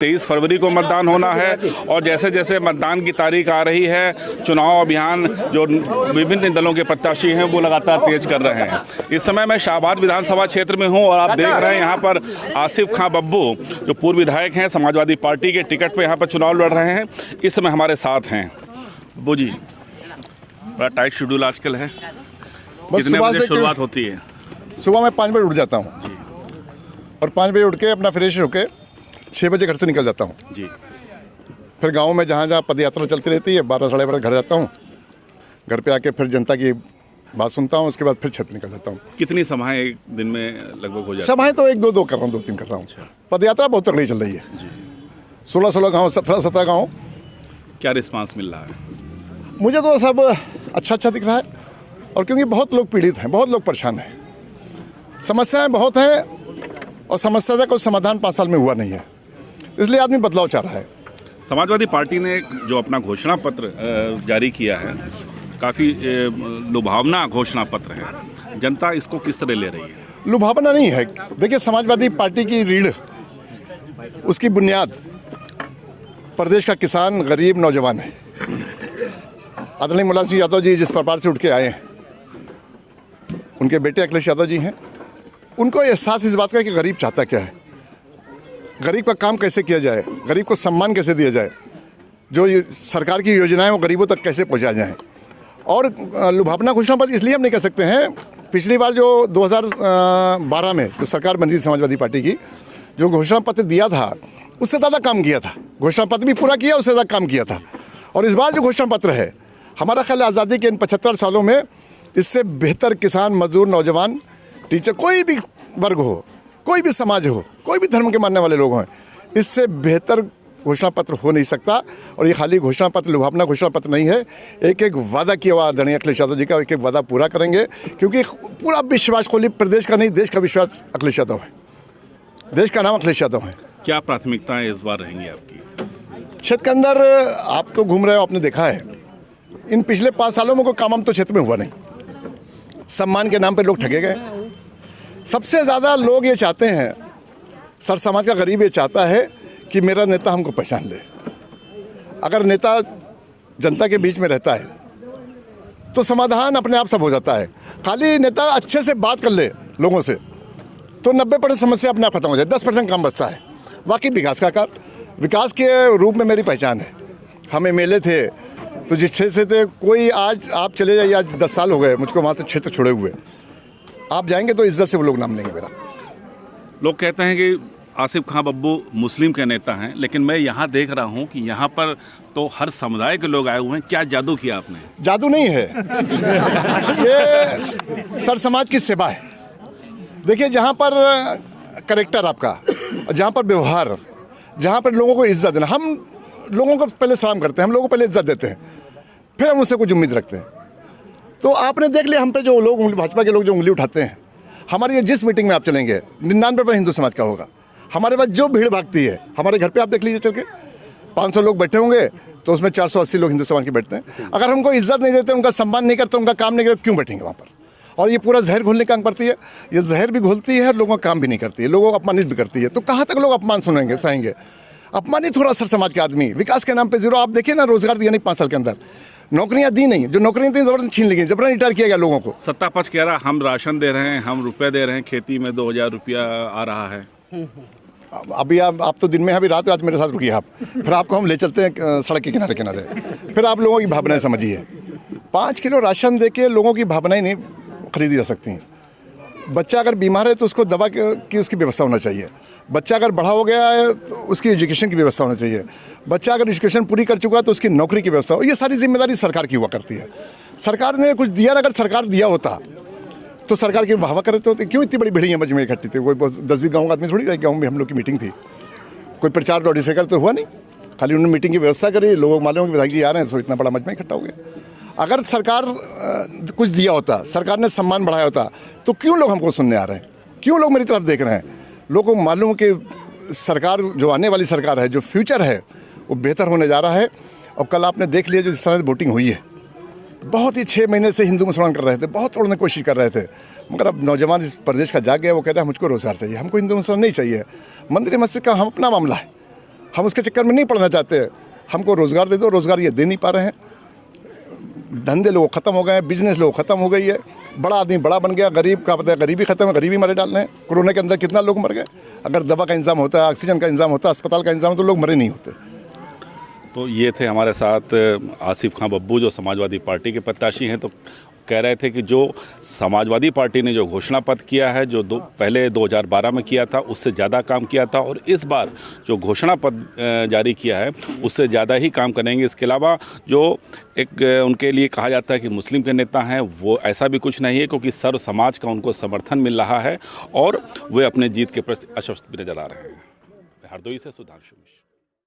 23 फरवरी को मतदान होना है और जैसे जैसे मतदान की तारीख आ रही है, चुनाव अभियान जो विभिन्न दलों के प्रत्याशी हैं वो लगातार तेज कर रहे हैं। इस समय मैं शाहबाद विधानसभा क्षेत्र में हूं और आप देख रहे हैं यहाँ पर आसिफ खां बब्बू जो पूर्व विधायक हैं, समाजवादी पार्टी के टिकट पर यहाँ पर चुनाव लड़ रहे हैं, इस समय हमारे साथ हैं। बब्बू जी, बड़ा टाइट शेड्यूल आजकल है, कितने बजे शुरुआत होती है? सुबह मैं 5 बजे उठ जाता हूँ और 5 बजे उठ के अपना फ्रेश होके 6 बजे घर से निकल जाता हूँ जी। फिर गांव में जहाँ जहाँ पद यात्रा चलती रहती है 12 साढ़े 12 घर जाता हूँ। घर पे आके फिर जनता की बात सुनता हूँ, उसके बाद फिर छत निकल जाता हूँ। कितनी सभाएं एक दिन में लगभग हो जाती हैं? सभाएं तो 1-2 कर रहा हूँ, 2-3 कर रहा हूँ। पद यात्रा बहुत तगड़ी चल रही है जी। 16 गाँव, 17 गाँव। क्या रिस्पांस मिल रहा है? मुझे तो सब अच्छा दिख रहा है, और क्योंकि बहुत लोग पीड़ित हैं, बहुत लोग परेशान हैं, समस्याएँ बहुत हैं और समस्या का कोई समाधान 5 साल में हुआ नहीं है, इसलिए आदमी बदलाव चाह रहा है। समाजवादी पार्टी ने जो अपना घोषणा पत्र जारी किया है, काफ़ी लुभावना घोषणा पत्र है, जनता इसको किस तरह ले रही है? लुभावना नहीं है। देखिए, समाजवादी पार्टी की रीढ़, उसकी बुनियाद प्रदेश का किसान, गरीब, नौजवान है। आदरणीय मुलायम सिंह यादव जी जिस प्रकार से उठ के आए हैं, उनके बेटे अखिलेश यादव जी हैं, उनको एहसास इस बात का कि गरीब चाहता क्या है, गरीब का काम कैसे किया जाए, गरीब को सम्मान कैसे दिया जाए, जो सरकार की योजनाएं वो गरीबों तक कैसे पहुंचाई जाएं। और लुभावना घोषणा पत्र इसलिए हम नहीं कह सकते हैं, पिछली बार जो 2012 में जो सरकार बनी थी समाजवादी पार्टी की, जो घोषणा पत्र दिया था उससे ज़्यादा काम किया था। घोषणा पत्र भी पूरा किया, उससे ज़्यादा काम किया था। और इस बार जो घोषणा पत्र है, हमारा ख्याल आज़ादी के इन 75 सालों में इससे बेहतर किसान, मजदूर, नौजवान, टीचर, कोई भी वर्ग हो, कोई भी समाज हो, कोई भी धर्म के मानने वाले लोग हों, इससे बेहतर घोषणा पत्र हो नहीं सकता। और ये खाली घोषणा पत्र, लुभावना घोषणा पत्र नहीं है, एक वादा किया हुआ आदरणीय अखिलेश यादव जी का, एक वादा पूरा करेंगे, क्योंकि पूरा विश्वास कोई प्रदेश का नहीं, देश का विश्वास अखिलेश यादव है। देश का नाम अखिलेश यादव है। क्या प्राथमिकताएं इस बार रहेंगी आपकी? क्षेत्र के अंदर आप तो घूम रहे हो, आपने देखा है इन पिछले 5 सालों में कोई काम तो क्षेत्र में हुआ नहीं। सम्मान के नाम पर लोग ठगे गए। सबसे ज़्यादा लोग ये चाहते हैं, सर समाज का गरीब ये चाहता है कि मेरा नेता हमको पहचान ले। अगर नेता जनता के बीच में रहता है तो समाधान अपने आप सब हो जाता है। खाली नेता अच्छे से बात कर ले लोगों से तो 90% समस्या अपने आप खत्म हो जाए, 10% काम बचता है। बाकी विकास का काम, विकास के रूप में मेरी पहचान है। हम MLA थे तो जिस क्षेत्र से थे, कोई आज आप चले जाइए, आज 10 साल हो गए मुझको वहाँ से क्षेत्र छोड़े हुए, आप जाएंगे तो इज्जत से वो लोग नाम लेंगे मेरा। लोग कहते हैं कि आसिफ खां बब्बू मुस्लिम के नेता हैं, लेकिन मैं यहाँ देख रहा हूँ कि यहाँ पर तो हर समुदाय के लोग आए हुए हैं। क्या जादू किया आपने? जादू नहीं है, ये सर समाज की सेवा है। देखिए, जहाँ पर करेक्टर आपका, जहाँ पर व्यवहार, जहाँ पर लोगों को इज्जत देना, हम लोगों को पहले सलाम करते हैं, हम लोगों को पहले इज्जत देते हैं, फिर हम उससे कुछ उम्मीद रखते हैं। तो आपने देख लिया हम पे जो लोग, भाजपा के लोग जो उंगली उठाते हैं, हमारी ये जिस मीटिंग में आप चलेंगे 99% हिंदू समाज का होगा। हमारे पास जो भीड़ भागती है, हमारे घर पे आप देख लीजिए चल के, 500 लोग बैठे होंगे तो उसमें 480 लोग हिंदू समाज के बैठते हैं। अगर हमको इज्जत नहीं देते, उनका सम्मान नहीं करते, उनका काम नहीं करते, क्यों बैठेंगे वहाँ पर? और ये पूरा जहर घोलने का काम करती है, ये जहर भी घोलती है, लोगों का काम भी नहीं करती है, लोगों को अपमानित भी करती है। तो कहाँ तक लोग अपमान सुनेंगे, सहेंगे? अपमानित हो रहा सर समाज के आदमी, विकास के नाम पे जीरो। आप देखिए ना, रोजगार दिया नहीं 5 साल के अंदर, नौकरियां दी नहीं, जो नौकरियां थी जबरदस्ती छीन ली गई, जबरन रिटायर किया गया लोगों को। सत्ता पक्ष कह रहा हम राशन दे रहे हैं, हम रुपए दे रहे हैं, खेती में 2000 रुपया आ रहा है। अभी आप तो दिन में, अभी रात रात मेरे साथ रुकिए आप, फिर आपको हम ले चलते हैं सड़क के किनारे किनारे, फिर आप लोगों की भावनाएं समझिए। 5 किलो राशन दे के लोगों की भावनाएं नहीं खरीदी जा सकती हैं। बच्चा अगर बीमार है तो उसको दवा की उसकी व्यवस्था होना चाहिए। बच्चा अगर बड़ा हो गया है तो उसकी एजुकेशन की व्यवस्था होनी चाहिए। बच्चा अगर एजुकेशन पूरी कर चुका है तो उसकी नौकरी की व्यवस्था हो। ये सारी जिम्मेदारी सरकार की हुआ करती है। सरकार ने कुछ दिया, अगर सरकार दिया होता तो सरकार की वाहवा करते होते। क्यों इतनी बड़ी भीड़ मजमे इकट्ठी थी? कोई 10-20 गाँव का आदमी थोड़ी, गाँव में हम लोग की मीटिंग थी, कोई प्रचार लॉडिफिकर तो हुआ नहीं, खाली उन्होंने मीटिंग की व्यवस्था करी, लोगों को मालूम कि विधायक जी आ रहे हैं, तो इतना बड़ा मजमा इकट्ठा हो गया। अगर सरकार कुछ दिया होता, सरकार ने सम्मान बढ़ाया होता, तो क्यों लोग हमको सुनने आ रहे हैं? क्यों लोग मेरी तरफ देख रहे हैं? लोगों को मालूम कि सरकार जो आने वाली सरकार है, जो फ्यूचर है वो बेहतर होने जा रहा है। और कल आपने देख लिया जो जिस तरह से वोटिंग हुई है, बहुत ही 6 महीने से हिंदू मुसलमान कर रहे थे, बहुत तोड़ने की कोशिश कर रहे थे, मगर अब नौजवान इस प्रदेश का जाग गया। वो कहता है मुझको रोजगार चाहिए, हमको हिंदू मुसलमान नहीं चाहिए। मंदिर मस्जिद का हम अपना मामला है, हम उसके चक्कर में नहीं पड़ना चाहते। हमको रोज़गार दे दो, रोज़गार ये दे नहीं पा रहे हैं। धंधे लोग ख़त्म हो गए हैं, बिजनेस लोग ख़त्म हो गई है। बड़ा आदमी बड़ा बन गया, गरीब का पता है, गरीबी ख़त्म है, गरीबी मारे डाल रहे हैं। कोरोना के अंदर कितना लोग मर गए। अगर दवा का इंतजाम होता है, ऑक्सीजन का इंतजाम होता, अस्पताल का इंतजाम, तो लोग मरे नहीं होते। तो ये थे हमारे साथ आसिफ खां बब्बू, जो समाजवादी पार्टी के प्रत्याशी हैं। तो कह रहे थे कि जो समाजवादी पार्टी ने जो घोषणा पत्र किया है, जो पहले 2012 में किया था, उससे ज़्यादा काम किया था, और इस बार जो घोषणा पत्र जारी किया है उससे ज़्यादा ही काम करेंगे। इसके अलावा जो एक उनके लिए कहा जाता है कि मुस्लिम के नेता हैं, वो ऐसा भी कुछ नहीं है, क्योंकि सर्व समाज का उनको समर्थन मिल रहा है और वे अपने जीत के प्रति आश्वस्त भी नजर आ रहे हैं। हरदोई से सुधांशु मिश्र।